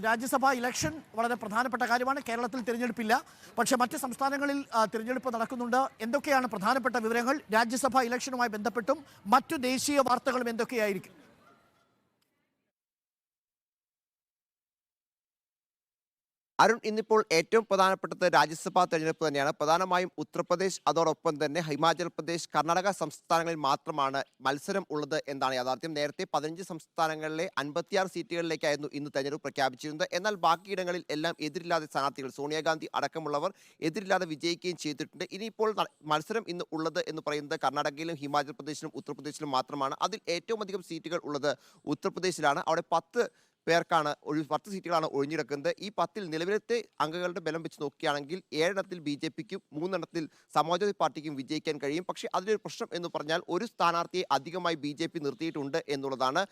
രാജ്യസഭാ election വളരെ പ്രധാനപ്പെട്ട കാര്യമാണ്. കേരളത്തിൽ തിരഞ്ഞെടുപ്പില്ല, പക്ഷേ മറ്റ് സംസ്ഥാനങ്ങളിൽ തിരഞ്ഞെടുപ്പ് നടക്കുന്നുണ്ട്. എന്തൊക്കെയാണ് പ്രധാനപ്പെട്ട വിവരങ്ങൾ? രാജ്യസഭാ ഇലക്ഷനുമായി ബന്ധപ്പെട്ടും മറ്റു ദേശീയ വാർത്തകളും എന്തൊക്കെയായിരിക്കും? അരുൺ, ഇന്നിപ്പോൾ ഏറ്റവും പ്രധാനപ്പെട്ടത് രാജ്യസഭാ തെരഞ്ഞെടുപ്പ് തന്നെയാണ്. പ്രധാനമായും ഉത്തർപ്രദേശ്, അതോടൊപ്പം തന്നെ ഹിമാചൽ പ്രദേശ്, കർണാടക സംസ്ഥാനങ്ങളിൽ മാത്രമാണ് മത്സരം ഉള്ളത് എന്നാണ് യാഥാർത്ഥ്യം. നേരത്തെ 15 സംസ്ഥാനങ്ങളിലെ 56 സീറ്റുകളിലേക്കായിരുന്നു ഇന്ന് തെരഞ്ഞെടുപ്പ് പ്രഖ്യാപിച്ചിരുന്നത്. എന്നാൽ ബാക്കിയിടങ്ങളിൽ എല്ലാം എതിരില്ലാതെ സ്ഥാനാർത്ഥികൾ, സോണിയാഗാന്ധി അടക്കമുള്ളവർ എതിരില്ലാതെ വിജയിക്കുകയും ചെയ്തിട്ടുണ്ട്. ഇനിയിപ്പോൾ മത്സരം ഇന്ന് ഉള്ളത് എന്ന് പറയുന്നത് കർണാടകയിലും ഹിമാചൽ പ്രദേശിലും ഉത്തർപ്രദേശിലും മാത്രമാണ്. അതിൽ ഏറ്റവും അധികം സീറ്റുകൾ ഉള്ളത് ഉത്തർപ്രദേശിലാണ്. അവിടെ 10 സീറ്റുകളാണ് ഒഴിഞ്ഞിടക്കുന്നത്. ഈ 10-ൽ നിലവിലത്തെ അംഗങ്ങളുടെ ബലം വെച്ച് നോക്കുകയാണെങ്കിൽ 7 BJPക്കും 3 സമാജ്വാദി പാർട്ടിക്കും വിജയിക്കാൻ കഴിയും. പക്ഷേ അതിലൊരു പ്രശ്നം എന്ന് പറഞ്ഞാൽ ഒരു സ്ഥാനാർത്ഥിയെ അധികമായി BJP നിർത്തിയിട്ടുണ്ട് എന്നുള്ളതാണ്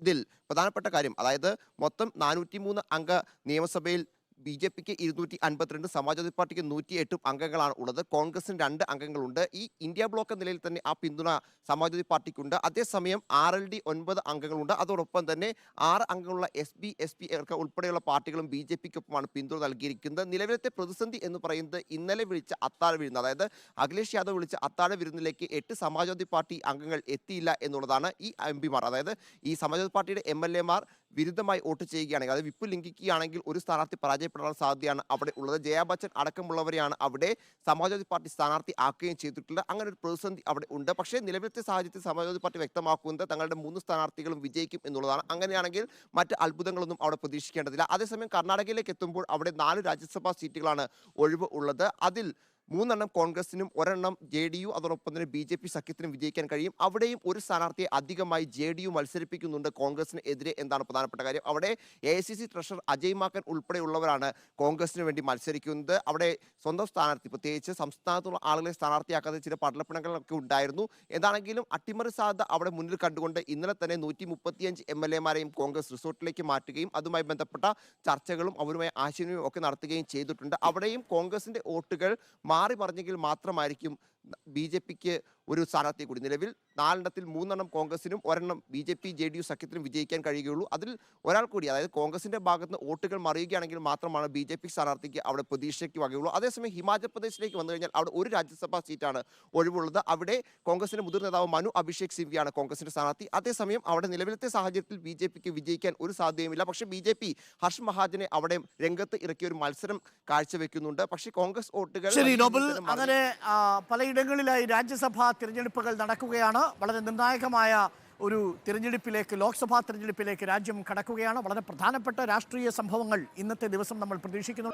ഇതിൽ പ്രധാനപ്പെട്ട കാര്യം. അതായത് മൊത്തം 403 അംഗ നിയമസഭയിൽ BJPക്ക് 252, സമാജ്വാദി പാർട്ടിക്ക് 108 അംഗങ്ങളാണ് ഉള്ളത്. കോൺഗ്രസിന് 2 അംഗങ്ങളുണ്ട്. ഈ ഇന്ത്യ ബ്ലോക്ക് നിലയിൽ തന്നെ ആ പിന്തുണ സമാജ്വാദി പാർട്ടിക്കുണ്ട്. അതേസമയം RLD 9 അംഗങ്ങളുണ്ട്. അതോടൊപ്പം തന്നെ 6 അംഗങ്ങളുള്ള SB, SP ഉൾപ്പെടെയുള്ള പാർട്ടികളും BJPക്കൊപ്പമാണ് പിന്തുണ നൽകിയിരിക്കുന്നത്. നിലവിലത്തെ പ്രതിസന്ധി എന്ന് പറയുന്നത് ഇന്നലെ വിളിച്ച അത്താഴ വിരുന്ന്, അതായത് അഖിലേഷ് യാദവ് വിളിച്ച അത്താഴ വിരുന്നിലേക്ക് 8 സമാജ്വാദി പാർട്ടി അംഗങ്ങൾ എത്തിയില്ല എന്നുള്ളതാണ്. ഈ MP മാർ, അതായത് ഈ സമാജ്വാദി പാർട്ടിയുടെ MLA മാർ വിരുദ്ധമായി വോട്ട് ചെയ്യുകയാണെങ്കിൽ, അതായത് വിപ്പ് ലംഘിക്കുകയാണെങ്കിൽ ഒരു സ്ഥാനാർത്ഥി പരാജയപ്പെടാൻ സാധ്യതയാണ് അവിടെ ഉള്ളത്. ജയാ ബച്ചൻ അടക്കമുള്ളവരെയാണ് അവിടെ സമാജ്വാദി പാർട്ടി സ്ഥാനാർത്ഥി ആക്കുകയും ചെയ്തിട്ടുള്ളത്. അങ്ങനെ ഒരു പ്രതിസന്ധി അവിടെ ഉണ്ട്. പക്ഷേ നിലവിലത്തെ സാഹചര്യത്തിൽ സമാജ്വാദി പാർട്ടി വ്യക്തമാക്കുന്നത് തങ്ങളുടെ 3 സ്ഥാനാർത്ഥികളും വിജയിക്കും എന്നുള്ളതാണ്. അങ്ങനെയാണെങ്കിൽ മറ്റ് അത്ഭുതങ്ങളൊന്നും അവിടെ പ്രതീക്ഷിക്കേണ്ടതില്ല. അതേസമയം കർണാടകയിലേക്ക് എത്തുമ്പോൾ അവിടെ 4 രാജ്യസഭാ സീറ്റുകളാണ് ഒഴിവ് ഉള്ളത്. അതിൽ 3 കോൺഗ്രസിനും 1 JDU, അതോടൊപ്പം തന്നെ BJP സഖ്യത്തിനും വിജയിക്കാൻ കഴിയും. അവിടെയും ഒരു സ്ഥാനാർത്ഥിയെ അധികമായി JDU മത്സരിപ്പിക്കുന്നുണ്ട് കോൺഗ്രസിന് എതിരെ എന്താണ് പ്രധാനപ്പെട്ട കാര്യം. അവിടെ AICC ട്രഷറർ അജയ് മാക്കൻ ഉൾപ്പെടെയുള്ളവരാണ് കോൺഗ്രസിന് വേണ്ടി മത്സരിക്കുന്നത്. അവിടെ സ്വന്തം സ്ഥാനാർത്ഥി, പ്രത്യേകിച്ച് സംസ്ഥാനത്തുള്ള ആളുകളെ സ്ഥാനാർത്ഥിയാക്കാതെ ചില പടലപ്പണങ്ങളൊക്കെ ഉണ്ടായിരുന്നു. എന്താണെങ്കിലും അട്ടിമറി സാധ്യത അവിടെ മുന്നിൽ കണ്ടുകൊണ്ട് ഇന്നലെ തന്നെ 135 MLA മാരെയും കോൺഗ്രസ് റിസോർട്ടിലേക്ക് മാറ്റുകയും അതുമായി ബന്ധപ്പെട്ട ചർച്ചകളും അവരുമായി ആശയവിനിമയം ഒക്കെ നടത്തുകയും ചെയ്തിട്ടുണ്ട്. അവിടെയും കോൺഗ്രസിന്റെ വോട്ടുകൾ മാറി പറഞ്ഞെങ്കിൽ മാത്രമായിരിക്കും BJPക്ക് ഒരു സ്ഥാനാർത്ഥി കൂടി. നിലവിൽ 4 3 കോൺഗ്രസിനും 1 BJP JDU സഖ്യത്തിനും വിജയിക്കാൻ കഴിയുകയുള്ളൂ. അതിൽ ഒരാൾ കൂടി, അതായത് കോൺഗ്രസിന്റെ ഭാഗത്ത് നിന്ന് വോട്ടുകൾ മറിയുകയാണെങ്കിൽ മാത്രമാണ് BJP സ്ഥാനാർത്ഥിക്ക് അവിടെ പ്രതീക്ഷയ്ക്ക് വകയുള്ളൂ. അതേസമയം ഹിമാചൽ പ്രദേശിലേക്ക് വന്നു കഴിഞ്ഞാൽ അവിടെ ഒരു രാജ്യസഭാ സീറ്റാണ് ഒഴിവുള്ളത്. അവിടെ കോൺഗ്രസിന്റെ മുതിർന്ന നേതാവ് മനു അഭിഷേക് സിംഗ്വിയാണ് കോൺഗ്രസിന്റെ സ്ഥാനാർത്ഥി. അതേസമയം അവിടെ നിലവിലത്തെ സാഹചര്യത്തിൽ BJPക്ക് വിജയിക്കാൻ ഒരു സാധ്യതയുമില്ല. പക്ഷേ BJP ഹർഷ് മഹാജനെ അവിടെ രംഗത്ത് ഇറക്കിയ ഒരു മത്സരം കാഴ്ചവെക്കുന്നുണ്ട്. പക്ഷേ കോൺഗ്രസ് വോട്ടുകൾ അങ്ങനെ പലയിടങ്ങളിലായി രാജ്യസഭാ തിരഞ്ഞെടുപ്പുകൾ നടക്കുകയാണ്. വളരെ നിർണായകമായ ഒരു തിരഞ്ഞെടുപ്പിലേക്ക്, ലോക്സഭാ തിരഞ്ഞെടുപ്പിലേക്ക് രാജ്യം കടക്കുകയാണ്. വളരെ പ്രധാനപ്പെട്ട രാഷ്ട്രീയ സംഭവങ്ങൾ ഇന്നത്തെ ദിവസം നമ്മൾ പ്രതീക്ഷിക്കുന്നു.